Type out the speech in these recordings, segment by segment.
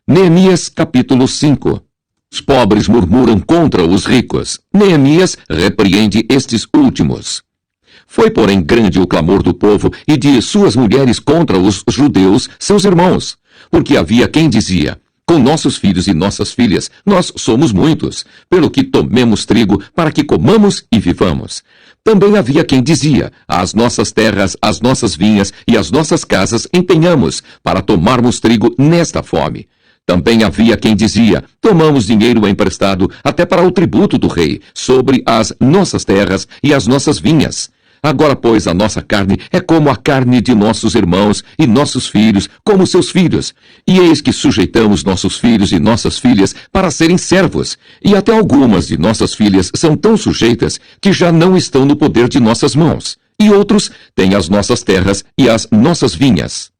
Neemias capítulo 5. Os pobres murmuram contra os ricos. Neemias repreende estes últimos. Foi, porém, grande o clamor do povo e de suas mulheres contra os judeus, seus irmãos, porque havia quem dizia: com nossos filhos e nossas filhas, nós somos muitos, pelo que tomemos trigo para que comamos e vivamos. Também havia quem dizia: as nossas terras, as nossas vinhas e as nossas casas empenhamos para tomarmos trigo nesta fome. Também havia quem dizia: tomamos dinheiro emprestado até para o tributo do rei, sobre as nossas terras e as nossas vinhas. Agora, pois, a nossa carne é como a carne de nossos irmãos, e nossos filhos como seus filhos. E eis que sujeitamos nossos filhos e nossas filhas para serem servos. E até algumas de nossas filhas são tão sujeitas que já não estão no poder de nossas mãos. E outros têm as nossas terras e as nossas vinhas.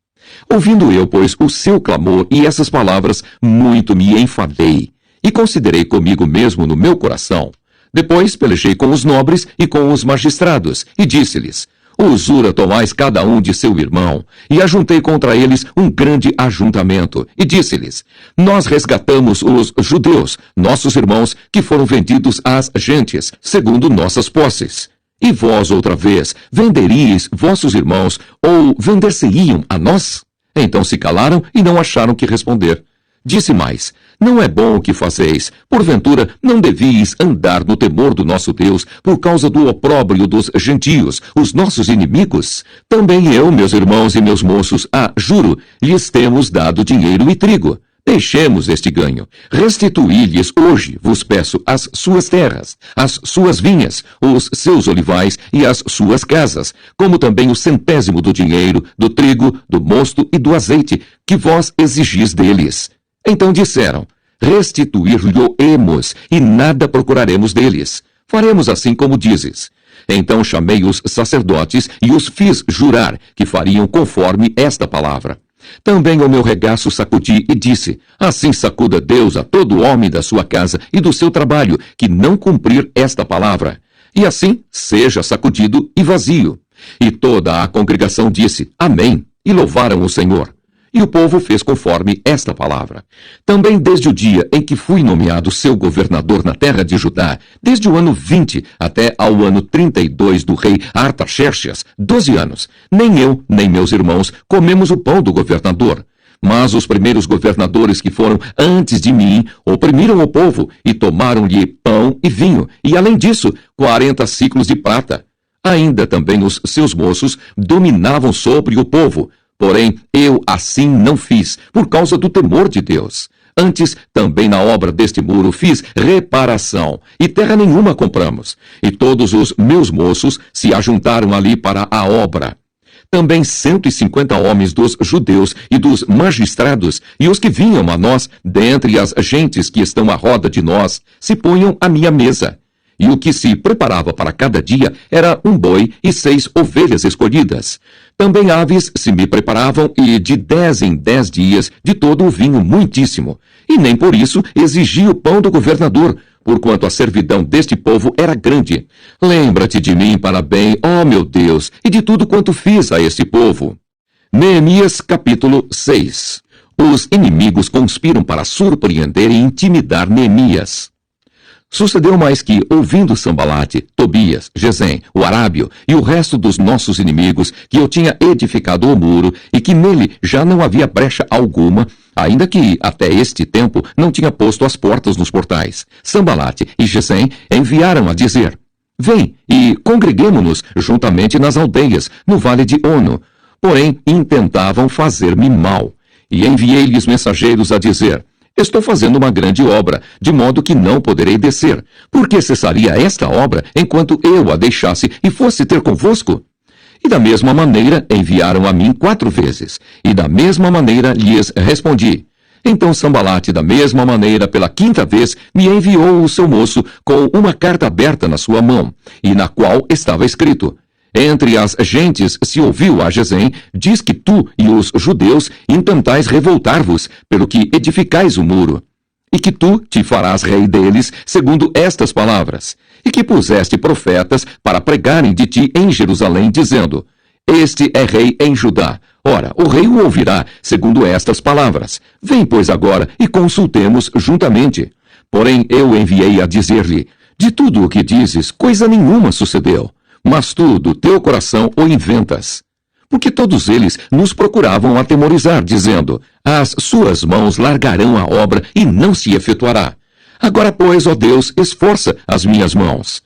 Ouvindo eu, pois, o seu clamor e essas palavras, muito me enfadei, e considerei comigo mesmo no meu coração. Depois pelejei com os nobres e com os magistrados, e disse-lhes: usura tomais cada um de seu irmão. E ajuntei contra eles um grande ajuntamento, e disse-lhes: nós resgatamos os judeus, nossos irmãos, que foram vendidos às gentes, segundo nossas posses. E vós, outra vez, venderíeis vossos irmãos, ou vender-se-iam a nós? Então se calaram e não acharam que responder. Disse mais: não é bom o que fazeis. Porventura, não devíeis andar no temor do nosso Deus, por causa do opróbrio dos gentios, os nossos inimigos? Também eu, meus irmãos e meus moços, juro, lhes temos dado dinheiro e trigo. Deixemos este ganho. Restituí-lhes hoje, vos peço, as suas terras, as suas vinhas, os seus olivais e as suas casas, como também o centésimo do dinheiro, do trigo, do mosto e do azeite, que vós exigis deles. Então disseram: restituir-lhe-emos, e nada procuraremos deles. Faremos assim como dizes. Então chamei os sacerdotes e os fiz jurar que fariam conforme esta palavra. Também o meu regaço sacudi e disse: assim sacuda Deus a todo homem da sua casa e do seu trabalho, que não cumprir esta palavra. E assim seja sacudido e vazio. E toda a congregação disse: amém, e louvaram o Senhor. E o povo fez conforme esta palavra. Também desde o dia em que fui nomeado seu governador na terra de Judá, desde o ano 20 até ao ano 32 do rei Artaxerxes, 12 anos, nem eu, nem meus irmãos comemos o pão do governador. Mas os primeiros governadores que foram antes de mim oprimiram o povo e tomaram-lhe pão e vinho, e além disso, 40 siclos de prata. Ainda também os seus moços dominavam sobre o povo. Porém, eu assim não fiz, por causa do temor de Deus. Antes, também na obra deste muro fiz reparação, e terra nenhuma compramos. E todos os meus moços se ajuntaram ali para a obra. Também 150 homens dos judeus e dos magistrados, e os que vinham a nós, dentre as gentes que estão à roda de nós, se punham à minha mesa. E o que se preparava para cada dia era um boi e 6 ovelhas escolhidas. Também aves se me preparavam, e de 10 em 10 dias, de todo o vinho muitíssimo. E nem por isso exigi o pão do governador, porquanto a servidão deste povo era grande. Lembra-te de mim para bem, ó meu Deus, e de tudo quanto fiz a este povo. Neemias capítulo 6. Os inimigos conspiram para surpreender e intimidar Neemias. Sucedeu mais que, ouvindo Sambalate, Tobias, Gesem, o arábio e o resto dos nossos inimigos, que eu tinha edificado o muro e que nele já não havia brecha alguma, ainda que até este tempo não tinha posto as portas nos portais, Sambalate e Gesem enviaram a dizer: vem e congreguemo-nos juntamente nas aldeias, no vale de Ono. Porém, intentavam fazer-me mal. E enviei-lhes mensageiros a dizer: estou fazendo uma grande obra, de modo que não poderei descer. Por que cessaria esta obra enquanto eu a deixasse e fosse ter convosco? E da mesma maneira enviaram a mim 4 vezes, e da mesma maneira lhes respondi. Então Sambalate, da mesma maneira, pela 5ª vez, me enviou o seu moço com uma carta aberta na sua mão, e na qual estava escrito: entre as gentes se ouviu a Gesem, diz que tu e os judeus intentais revoltar-vos, pelo que edificais o muro, e que tu te farás rei deles, segundo estas palavras, e que puseste profetas para pregarem de ti em Jerusalém, dizendo: Este é rei em Judá. Ora, o rei o ouvirá, segundo estas palavras. Vem, pois, agora, e consultemos juntamente. Porém, eu enviei a dizer-lhe, de tudo o que dizes, coisa nenhuma sucedeu. Mas tu, do teu coração, o inventas. Porque todos eles nos procuravam atemorizar, dizendo, as suas mãos largarão a obra e não se efetuará. Agora, pois, ó Deus, esforça as minhas mãos.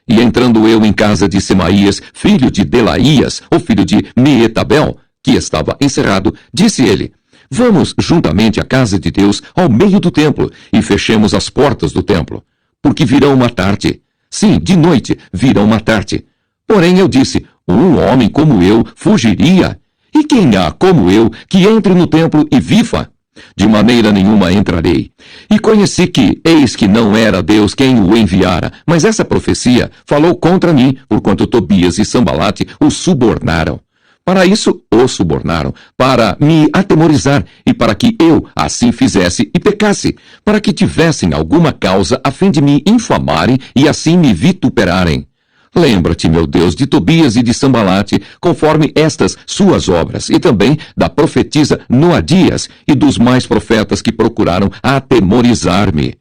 E entrando eu em casa de Semaías, filho de Delaías, o filho de Meetabel, que estava encerrado, disse ele, vamos juntamente à casa de Deus ao meio do templo, e fechemos as portas do templo, porque virão matar-te. Sim, de noite virão matar-te. Porém eu disse, um homem como eu fugiria. E quem há como eu que entre no templo e viva? De maneira nenhuma entrarei. E conheci que, eis que não era Deus quem o enviara, mas essa profecia falou contra mim, porquanto Tobias e Sambalate o subornaram. Para isso o subornaram, para me atemorizar, e para que eu assim fizesse e pecasse, para que tivessem alguma causa a fim de me infamarem e assim me vituperarem. Lembra-te, meu Deus, de Tobias e de Sambalate, conforme estas suas obras, e também da profetisa Noadias e dos mais profetas que procuraram atemorizar-me.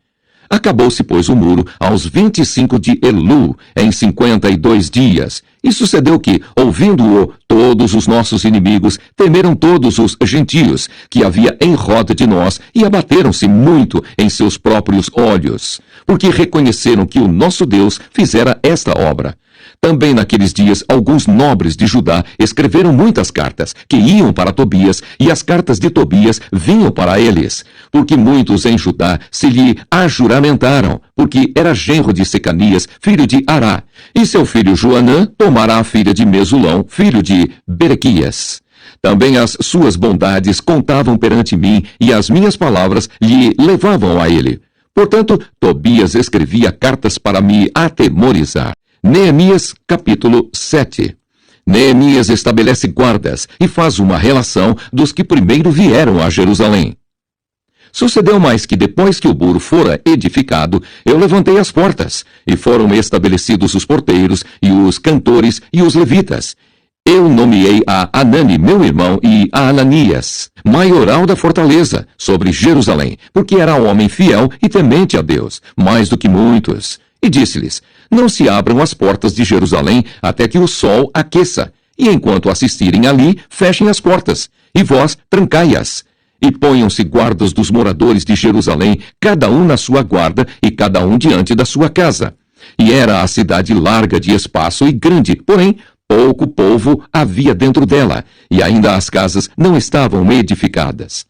Acabou-se, pois, o muro aos 25 de Elu, em 52 dias. E sucedeu que, ouvindo-o, todos os nossos inimigos temeram todos os gentios que havia em roda de nós e abateram-se muito em seus próprios olhos, porque reconheceram que o nosso Deus fizera esta obra. Também naqueles dias, alguns nobres de Judá escreveram muitas cartas, que iam para Tobias, e as cartas de Tobias vinham para eles, porque muitos em Judá se lhe ajuramentaram, porque era genro de Secanias, filho de Ará, e seu filho Joanã tomará a filha de Mesulão, filho de Berequias. Também as suas bondades contavam perante mim, e as minhas palavras lhe levavam a ele. Portanto, Tobias escrevia cartas para me atemorizar. Neemias, capítulo 7. Neemias estabelece guardas e faz uma relação dos que primeiro vieram a Jerusalém. Sucedeu mais que depois que o muro fora edificado, eu levantei as portas, e foram estabelecidos os porteiros, e os cantores, e os levitas. Eu nomeei a Anani, meu irmão, e a Ananias, maioral da fortaleza, sobre Jerusalém, porque era homem fiel e temente a Deus, mais do que muitos. E disse-lhes, não se abram as portas de Jerusalém até que o sol aqueça, e enquanto assistirem ali, fechem as portas, e vós trancai-as. E ponham-se guardas dos moradores de Jerusalém, cada um na sua guarda, e cada um diante da sua casa. E era a cidade larga de espaço e grande, porém, pouco povo havia dentro dela, e ainda as casas não estavam edificadas.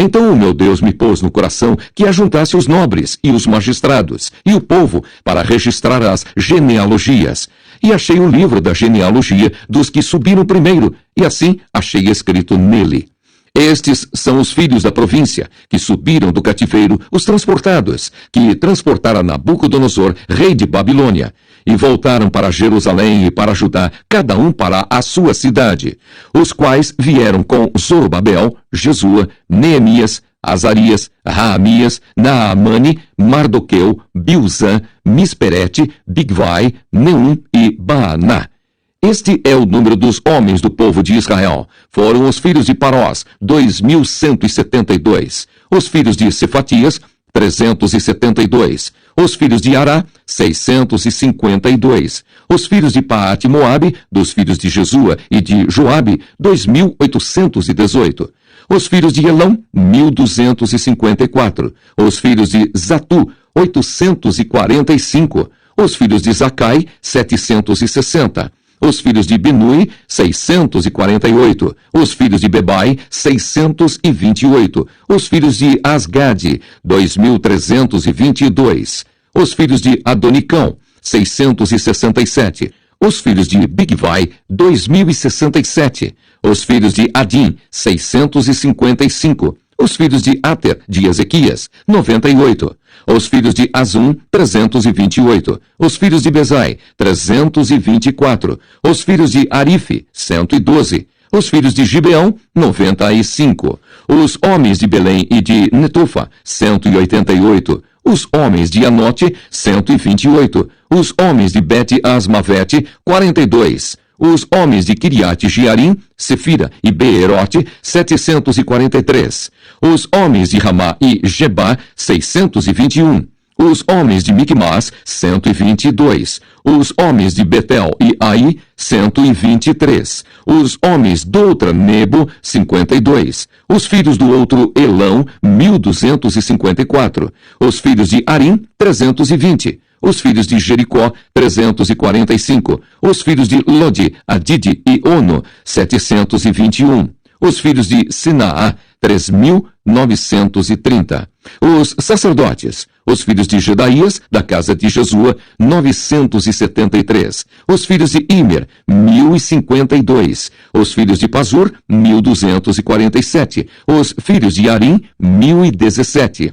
Então o meu Deus me pôs no coração que ajuntasse os nobres e os magistrados e o povo para registrar as genealogias. E achei o livro da genealogia dos que subiram primeiro, e assim achei escrito nele. Estes são os filhos da província, que subiram do cativeiro, os transportados, que transportaram Nabucodonosor, rei de Babilônia, e voltaram para Jerusalém e para Judá, cada um para a sua cidade, os quais vieram com Zorobabel, Jesua, Neemias, Azarias, Raamias, Naamane, Mardoqueu, Bilzã, Misperete, Bigvai, Neum e Baaná. Este é o número dos homens do povo de Israel. Foram os filhos de Parós, 2.172. Os filhos de Cefatias, 372. Os filhos de Ará, 652. Os filhos de Paate Moabe, dos filhos de Jesua e de Joabe, 2.818. Os filhos de Elão, 1.254. Os filhos de Zatu, 845. Os filhos de Zacai, 760. Os filhos de Binui, 648. Os filhos de Bebai, 628. Os filhos de Asgade, 2.322. Os filhos de Adonicão, 667. Os filhos de Bigvai, 2.067. Os filhos de Adim, 655. Os filhos de Ater, de Ezequias, 98. Os filhos de Azum, 328. Os filhos de Bezai, 324. Os filhos de Arife, 112. Os filhos de Gibeão, 95. Os homens de Belém e de Netofa, 188. Os homens de Anote, 128. Os homens de Bet-Asmavete, 42. Os homens de Kiriat-Jearim, Sefira e Beerote, 743. Os homens de Ramá e Gebá, 621. Os homens de Micmas, 122. Os homens de Betel e Ai, 123. Os homens do outra Nebo, 52. Os filhos do outro Elão, 1254. Os filhos de Arim, 320. Os filhos de Jericó, 345. Os filhos de Lodi, Adide e Ono, 721. Os filhos de Sinaá, 3.930. Os sacerdotes, os filhos de Jedaías, da casa de Jesua, 973. Os filhos de Imer, 1.052. Os filhos de Pazur, 1.247. Os filhos de Arim, 1.017.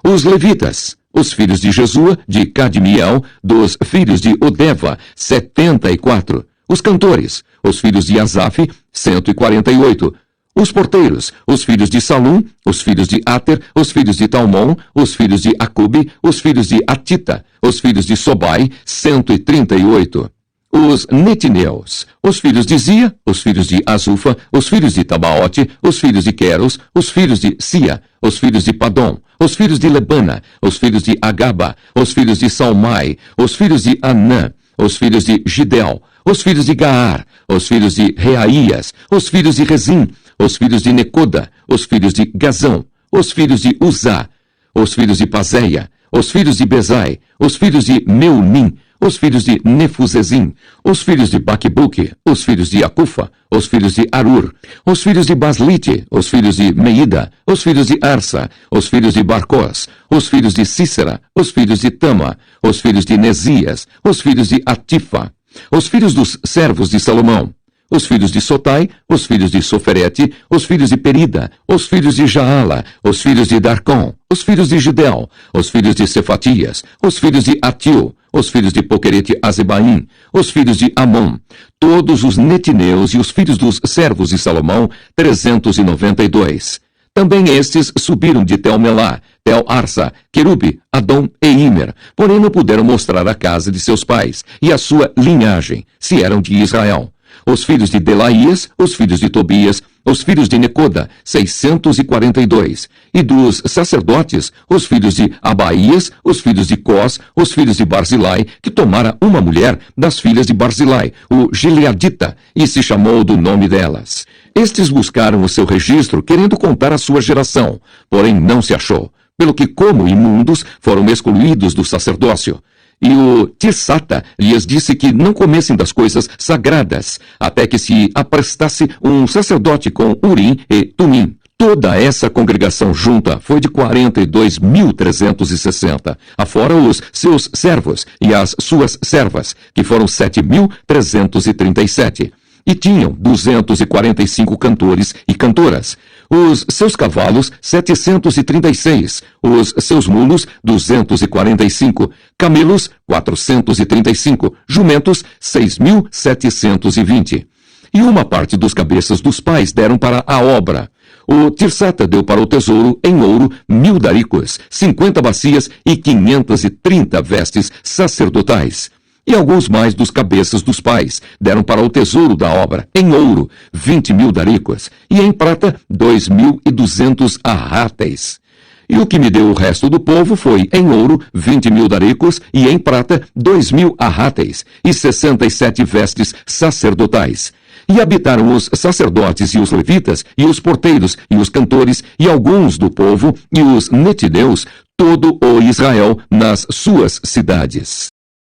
Os levitas, os filhos de Jesua, de Cadmiel, dos filhos de Odeva, 74. Os cantores, os filhos de Asaf, 148. Os porteiros, os filhos de Salum, os filhos de Ater, os filhos de Talmon, os filhos de Acube, os filhos de Atita, os filhos de Sobai, 138. Os netineus, os filhos de Zia, os filhos de Azufa, os filhos de Tabaote, os filhos de Queros, os filhos de Sia, os filhos de Padom, os filhos de Lebana, os filhos de Agaba, os filhos de Salmai, os filhos de Anã, os filhos de Gidel, os filhos de Gaar, os filhos de Reaías, os filhos de Rezim, os filhos de Necoda, os filhos de Gazão, os filhos de Uzá, os filhos de Pazéia, os filhos de Bezai, os filhos de Meunim, os filhos de Nefuzezim, os filhos de Baquebuque, os filhos de Acufa, os filhos de Arur, os filhos de Baslite, os filhos de Meida, os filhos de Arsa, os filhos de Barcós, os filhos de Cícera, os filhos de Tama, os filhos de Nesias, os filhos de Atifa, os filhos dos servos de Salomão, os filhos de Sotai, os filhos de Soferete, os filhos de Perida, os filhos de Jaala, os filhos de Darcom, os filhos de Gidel, os filhos de Cefatias, os filhos de Atil, os filhos de Poquerete Azebaim, os filhos de Amon, todos os netineus e os filhos dos servos de Salomão, 392. Também estes subiram de Tel-Melá, Tel-Arsa, Querube, Adom e Imer, porém não puderam mostrar a casa de seus pais e a sua linhagem, se eram de Israel. Os filhos de Delaías, os filhos de Tobias, os filhos de Necoda, 642. E dos sacerdotes, os filhos de Abaías, os filhos de Cós, os filhos de Barzilai, que tomara uma mulher das filhas de Barzilai, o Gileadita, e se chamou do nome delas. Estes buscaram o seu registro, querendo contar a sua geração, porém não se achou, pelo que, como imundos, foram excluídos do sacerdócio. E o Tirsata lhes disse que não comessem das coisas sagradas, até que se aprestasse um sacerdote com Urim e Tumim. Toda essa congregação junta foi de 42.360, afora os seus servos e as suas servas, que foram 7.337. E tinham 245 cantores e cantoras. Os seus cavalos, 736. Os seus mulos, 245. Camelos, 435. Jumentos, 6.720. E uma parte dos cabeças dos pais deram para a obra. O Tirsata deu para o tesouro, em ouro, 1.000 daricos, 50 bacias e 530 vestes sacerdotais. E alguns mais dos cabeças dos pais deram para o tesouro da obra, em ouro, 20.000 daricos, e em prata, 2.200 arráteis. E o que me deu o resto do povo foi, em ouro, 20.000 daricos, e em prata, 2.000 arráteis, e 67 vestes sacerdotais. E habitaram os sacerdotes e os levitas, e os porteiros, e os cantores, e alguns do povo, e os netineus, todo o Israel nas suas cidades.